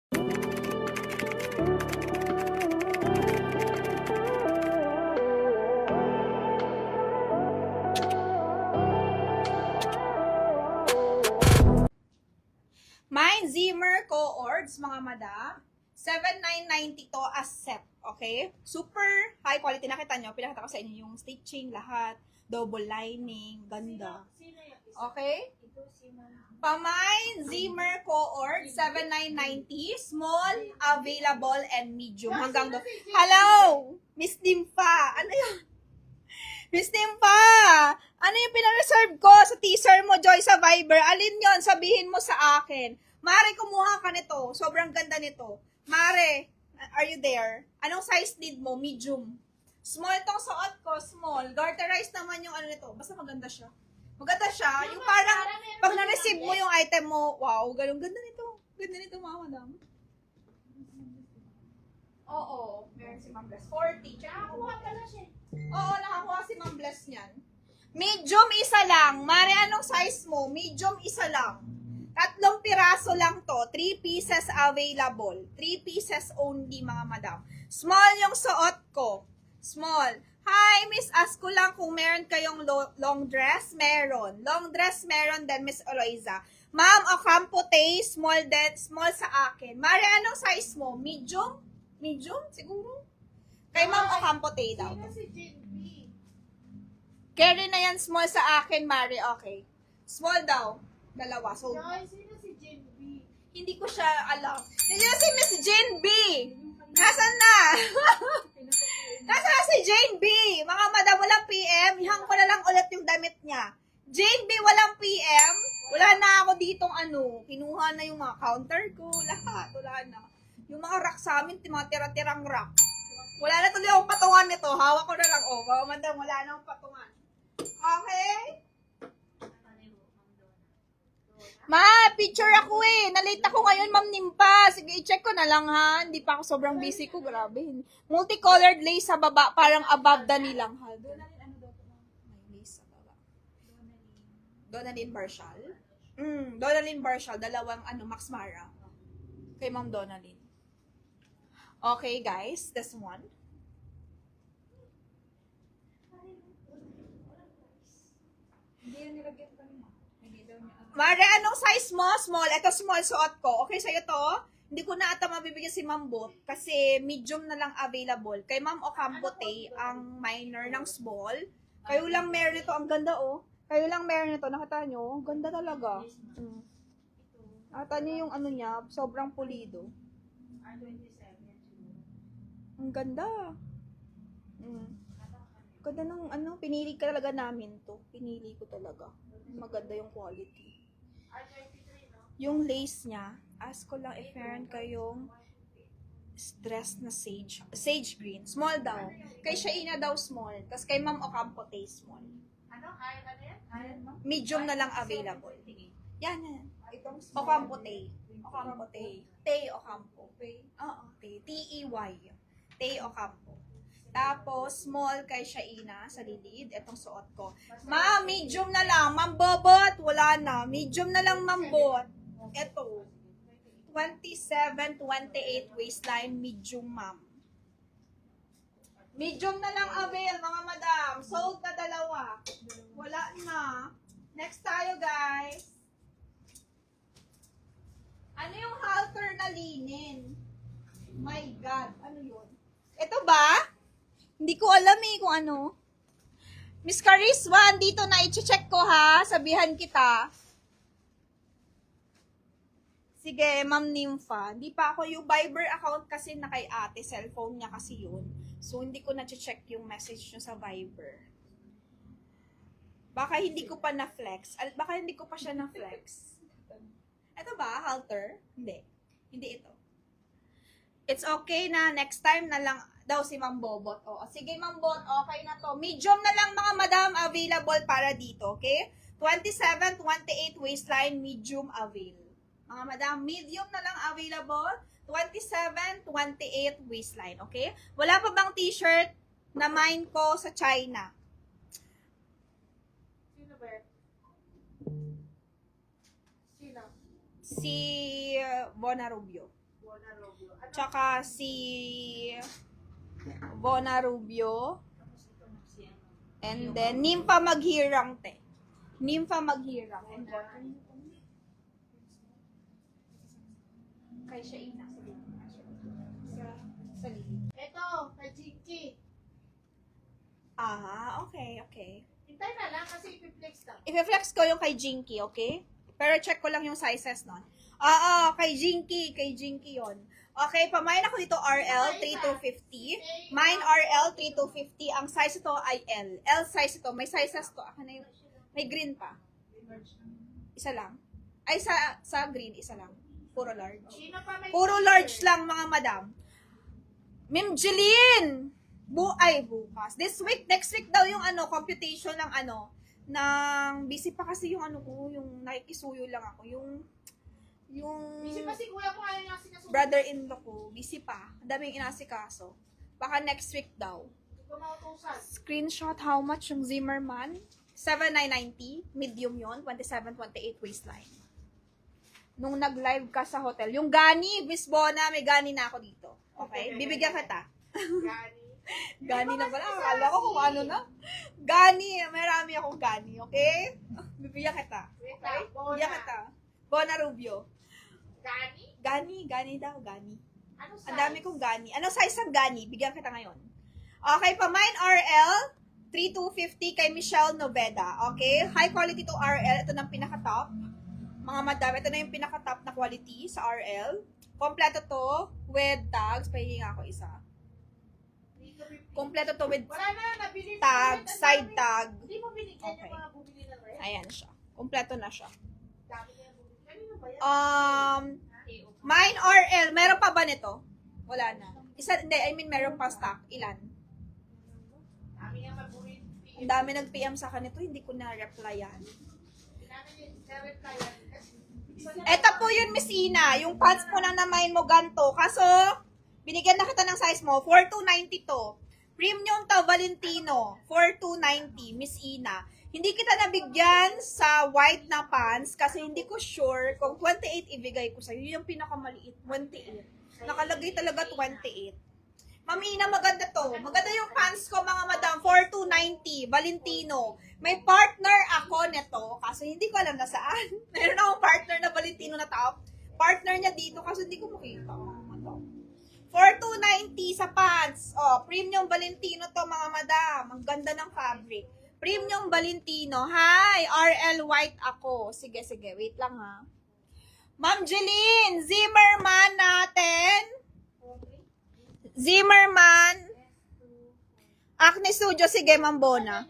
Mine Zimmer Coords, mga madam. 7,990 to as set. Okay? Super high quality. Nakita nyo, pinakita ko sa inyo yung stitching, lahat. Double lining, ganda. Okay? Pamine Zimmer Coords, 7,990. Small, available, and medium. Hanggang do. Hello! Miss Dimpa! Ano yun? Miss Dimpa! Ano yung pinareserve ko sa teaser mo, Joy, sa Viber? Alin yon? Sabihin mo sa akin. Mare, kumuha ka nito. Sobrang ganda nito. Mare, are you there? Anong size need mo? Medium. Small tong suot ko, small. Garterized naman yung ano nito. Basta maganda siya. Maganda siya. Yung parang, pag na-receive mo yung item mo, wow, ganun. Ganda nito. Ganda nito, mga madam. Oo, meron si Ma'am Bless. 40. Tsaka nakakuha pala siya. Oo, nakakuha si Ma'am Bless niyan. Medium isa lang. Mare, anong size mo? Medium isa lang. 3 piraso lang to. 3 pieces available. 3 pieces only, mga madam. Small yung suot ko. Small. Hi, Miss, ask ko lang kung meron kayong long dress. Meron. Long dress meron din, Miss Eloisa. Ma'am, Ocampo Tay, small din, small sa akin. Mare, anong size mo? Medium? Medium? Siguro? Kay Ma'am Ocampo Tay daw. Carry na yan, small sa akin, Mare. Okay. Small daw. Dalawa. So, Sino si Jen B? hindi ko siya alam. Hindi si Miss Jane B. Nasaan na? Nasaan si Jane B? Mga madam, walang PM. Ihang ko na lang ulit yung damit niya. Jane B, walang PM. Wala na ako ditong ano. Kinuha na yung mga counter ko. Lahat. Wala na. Yung mga rack sa amin, mga tira-tirang rack. Wala na tuloy akong patungan nito. Hawak ko na lang. Oh, mga madam, wala na akong patungan. Okay? Ma, picture ako eh. Nalate ako ngayon, Ma'am Nimpa. Sige, i-check ko na lang ha. Hindi pa ako sobrang busy ko. Grabe. Multicolored lace sa baba. Parang above the nilanghal. Donalyn, ano daw ito? May lace sa baba. Donalyn Barshal? Donalyn Barshal. Dalawang Max Mara. Kay Ma'am Donalyn. Okay, guys. This one. Hindi yan nilagyan pa niya. Mare, anong size mo? Small. Ito small suot ko. Okay sa'yo to? Hindi ko na ata mabibigyan si Ma'am Bot kasi medium na lang available. Kay Ma'am Ocampo Tay, ang minor ng small. Kayo lang meron ito. Ang ganda oh. Kayo lang meron ito. Nakita nyo? Ganda talaga. Nakita nyo yung ano niya? Sobrang pulido. Ang ganda. Ganda ng pinili ka talaga namin to. Pinili ko talaga. Maganda yung quality. Yung lace niya, ask ko lang if meron kayong dress na sage green. Small daw. Kay Shaina daw small. Tapos kay Ma'am Ocampo Tay small. Medium na lang available. Yan. Itong Ocampo Tay. Ocampo Tay. Tay Ocampo. Oo, Tay. T-E-Y. Tay Ocampo. Tapos, small kay Shaina sa lilid. Itong suot ko. Ma, medium na lang. Ma'am Bobot, wala na. Medium na lang, Ma'am Bot. Ito. 27, 28 waistline, medium, ma'am. Medium na lang avail, mga madam. Sold na dalawa. Wala na. Next tayo, guys. Ano yung halter na linen? My God, ano yun? Ito ba? Hindi ko alam eh kung ano. Miss Cariswa, dito na i-check ko ha. Sabihan kita. Sige, Ma'am Nympha. Hindi pa ako yung Viber account kasi na kay ate. Cellphone niya kasi yun. So, hindi ko na-check yung message niyo sa Viber. Baka hindi ko pa na-flex. Baka hindi ko pa siya na-flex. Ito ba? Halter? Hindi. Hindi ito. It's okay na next time na lang daw si Ma'am Bobot. O, sige Ma'am Bot, okay na to. Medium na lang mga madam available para dito, okay? 27, 28 waistline, medium avail. Mga madam, medium na lang available. 27, 28 waistline, okay? Wala pa bang t-shirt na mine ko sa China? Sino ba? Sino? Si Bona Rubio. Tsaka si Bona Rubio. And then, Nympha Maghirang, te. Nympha Maghirang. And then, kay Shaina. Sa liit. Ito, kay Jinky. Ah, okay, okay. Hintay na lang kasi ipiplex lang. I-flex ko yung kay Jinky, okay? Pero check ko lang yung sizes nun. Kay Jinky yon. Okay, pamain ako dito RL 3250. Mine RL 3250. Ang size ito ay L. L size ito. May sizes to. Ako na yung, may green pa. Isa lang. Ay, sa green, isa lang. Puro large. Sino pa may Puro large lang, mga madam. Ma'am Jeline! Bukas. This week, next week daw yung computation ng busy pa kasi yung yung nakikisuyo lang ako. Yung Busy pa si kuya ko ayaw nasi kaso. brother-in-law ko, busy pa. Ang daming inasikaso. Baka next week daw. Hindi ko mautusan. Screenshot how much yung Zimmerman? 7,990. Medium yon 27-28 waistline. Nung nag-live ka sa hotel. Yung gani, Miss Bona, may gani na ako dito. Okay? Bibigyan kita. Gani. Gani na pala. Akala ko kung ano na. Gani. Marami akong gani. Okay? Bibigyan kita. Wait Okay? lang, Bona. Bibigyan kita. Bona Rubio. Gani? Gani daw. Gani. Ano size? Ang dami kong gani. Ano size ng gani? Bigyan kita ngayon. Okay, pamain RL 3250 kay Michelle Noveda. Okay? High quality to RL. Ito ng pinaka-top. Mga madam, ito na yung pinaka-top na quality sa RL. Kompleto to with tags. Pahingi nga ako isa. Kompleto to with Wala na, nabili na. tag, Ang side dami. tag. Hindi mo binigyan Okay. yung mga bumili ng rest? Ayan siya. Kompleto na siya. Dami niya bumili. Kanino ba yan? Mine RL, meron pa ba nito? Wala na. Isa, hindi, I mean meron pa stock. Ilan? Dami niya mabumili. Ang dami nag-PM sa akin ito, hindi ko na-replyan. Dami niya, na-reply yan. Eto po yun, Miss Ina. Yung pants mo na namain mo ganto. Kaso, binigyan na kita ng size mo. 4,290 to. Premium to, Valentino. 4,290, Miss Ina. Hindi kita nabigyan sa white na pants kasi hindi ko sure kung 28 ibigay ko sa'yo. Yun yung pinakamaliit, 28. Nakalagay talaga 28. Ma'am Ina, maganda to. Maganda yung pants ko, mga madam. 4,290, Valentino. May partner ako neto kasi hindi ko alam na saan. Meron akong partner na Valentino na top. Partner niya dito kasi hindi ko makita. 4,290 sa pants. Oh, premium Valentino to, mga madam. Ang ganda ng fabric. Premium Valentino. Hi, RL White ako. Sige, wait lang ha. Ma'am Jeline, Zimmerman natin. Zimmerman. Acne Studio, sige, Ma'am Bona.